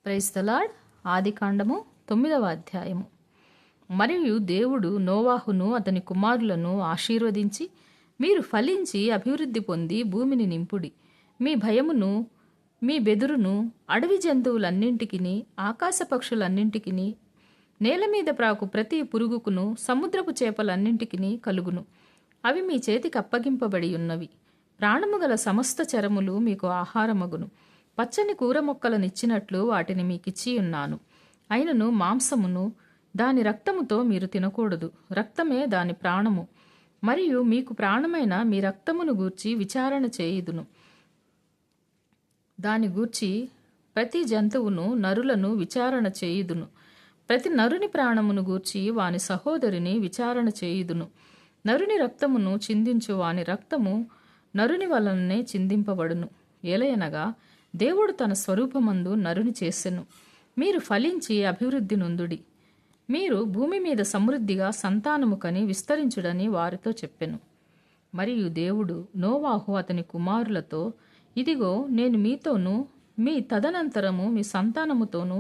Praise the lord. ఆదికాండము 9వ అధ్యాయము. మరియు దేవుడు నోవాహును అతని కుమారులను ఆశీర్వదించి, మీరు ఫలించి అభివృద్ధి పొంది భూమిని నింపుడి. మీ భయమును మీ బెదురును అడవి జంతువులన్నింటికిని ఆకాశ పక్షులన్నింటికిని నేల మీద ప్రాకు ప్రతి పురుగుకును సముద్రపు చేపలన్నింటికిని కలుగును. అవి మీ చేతికి అప్పగింపబడి ఉన్నవి. ప్రాణము గల సమస్త చరములు మీకు ఆహారమగును. పచ్చని కూర మొక్కలనిచ్చినట్లు వాటిని మీకిచ్చి ఉన్నాను. అయినను మాంసమును దాని రక్తముతో మీరు తినకూడదు. రక్తమే దాని ప్రాణము. మరియు మీకు ప్రాణమైన మీ రక్తమును గూర్చి విచారణ చేయుదును. దాని గూర్చి ప్రతి జంతువును నరులను విచారణ చేయుదును. ప్రతి నరుని ప్రాణమును గూర్చి వాని సహోదరిని విచారణ చేయుదును. నరుని రక్తమును చిందించు వాని రక్తము నరుని వలననే చిందింపబడును. ఏలయనగా దేవుడు తన స్వరూపమందు నరుని చేసెను. మీరు ఫలించి అభివృద్ధి నొందుడి. మీరు భూమి మీద సమృద్ధిగా సంతానము కని విస్తరించుడని వారితో చెప్పెను. మరియు దేవుడు నోవాహు అతని కుమారులతో, ఇదిగో నేను మీతోనూ మీ తదనంతరము మీ సంతానముతోనూ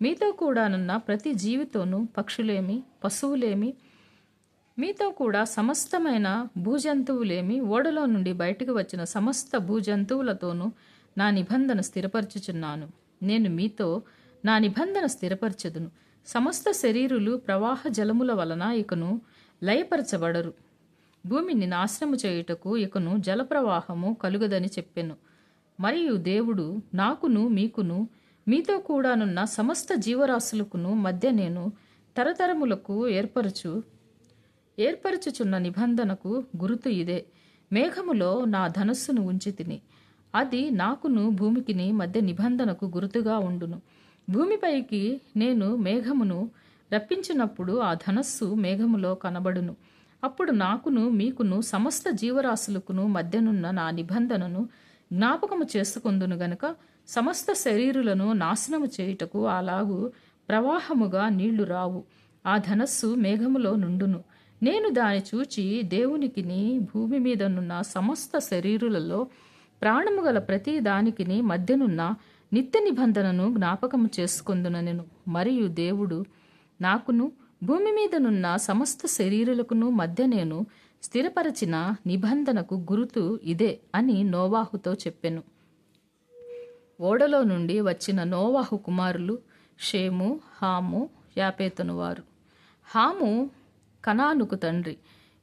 మీతో కూడానున్న ప్రతి జీవితోనూ, పక్షులేమి పశువులేమి మీతో కూడా సమస్తమైన భూజంతువులేమి ఓడలో నుండి బయటకు వచ్చిన సమస్త భూజంతువులతోనూ నా నిబంధన స్థిరపరచుచున్నాను. నేను మీతో నా నిబంధన స్థిరపరచదును. సమస్త శరీరులు ప్రవాహ జలముల వలన ఇకను లయపరచబడరు. భూమిని నాశనము చేయుటకు ఇకను జలప్రవాహము కలుగదని చెప్పెను. మరియు దేవుడు నాకును మీకును మీతో కూడానున్న సమస్త జీవరాశులకును మధ్య నేను తరతరములకు ఏర్పరచుచున్న నిబంధనకు గురుతు ఇదే. మేఘములో నా ధనస్సును ఉంచి తిని, అది నాకును భూమికిని మధ్య నిబంధనకు గురుతుగా ఉండును. భూమిపైకి నేను మేఘమును రప్పించినప్పుడు ఆ ధనస్సు మేఘములో కనబడును. అప్పుడు నాకును మీకును సమస్త జీవరాశులకును మధ్యనున్న నా నిబంధనను జ్ఞాపకము చేసుకొందును గనుక సమస్త శరీరులను నాశనము చేయుటకు అలాగూ ప్రవాహముగా నీళ్లు రావు. ఆ ధనస్సు మేఘములో నుండును. నేను దాని చూచి దేవునికిని భూమి మీదనున్న సమస్త శరీరులలో ప్రాణము గల ప్రతి దానికిని మధ్యనున్న నిత్య నిబంధనను జ్ఞాపకము చేసుకొందునెను. మరియు దేవుడు నాకును భూమి మీదనున్న సమస్త శరీరులకును మధ్య నేను స్థిరపరచిన నిబంధనకు గురుతు ఇదే అని నోవాహుతో చెప్పెను. ఓడలో నుండి వచ్చిన నోవాహు కుమారులు షేము, హాము, యాపేతును వారు. హాము కనానుకు తండ్రి.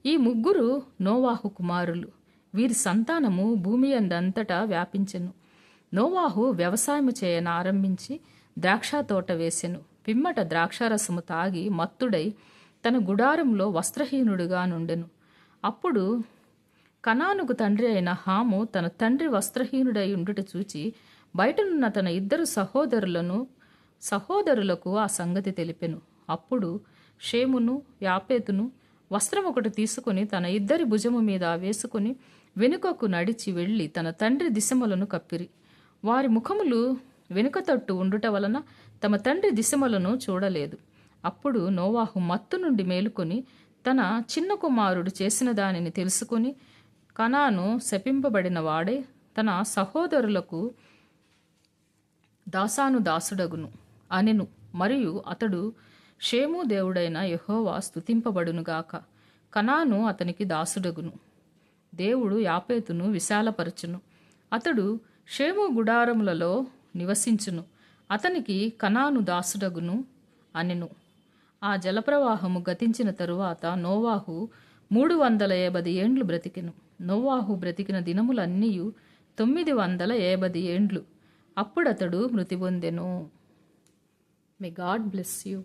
ఈ ముగ్గురు నోవాహు కుమారులు. వీరి సంతానము భూమి అందంతటా వ్యాపించెను. నోవాహు వ్యవసాయము చేయనారంభించి ద్రాక్ష తోట వేసెను. పిమ్మట ద్రాక్షారసము తాగి మత్తుడై తన గుడారంలో వస్త్రహీనుడుగా నుండెను. అప్పుడు కనానుకు తండ్రి అయిన హాము తన తండ్రి వస్త్రహీనుడై ఉండుట చూచి బయటనున్న తన ఇద్దరు సహోదరులకు ఆ సంగతి తెలిపెను. అప్పుడు షేమును, యాపేతును వస్త్రం ఒకటి తీసుకుని తన ఇద్దరి భుజము మీద వేసుకుని వెనుకకు నడిచి వెళ్ళి తన తండ్రి దిశమలను కప్పిరి. వారి ముఖములు వెనుక తట్టు ఉండుట వలన తమ తండ్రి దిశమలను చూడలేదు. అప్పుడు నోవాహు మత్తు నుండి మేలుకొని తన చిన్న కుమారుడు చేసిన దానిని తెలుసుకుని, కనాను శపింపబడిన వాడే తన సహోదరులకు దాసుడగును అనెను. మరియు అతడు షేము దేవుడైన యెహోవా స్తుతింపబడునుగాక, కనాను అతనికి దాసుడగును. దేవుడు యాపేతును విశాలపరచును. అతడు షేము గుడారములలో నివసించును. అతనికి కనాను దాసుడగును అనెను. ఆ జలప్రవాహము గతించిన తరువాత నోవాహు 350 ఏండ్లు బ్రతికెను. నోవాహు బ్రతికిన దినములన్నీయు 950 ఏండ్లు. అప్పుడతడు మృతి పొందెను. May God bless you.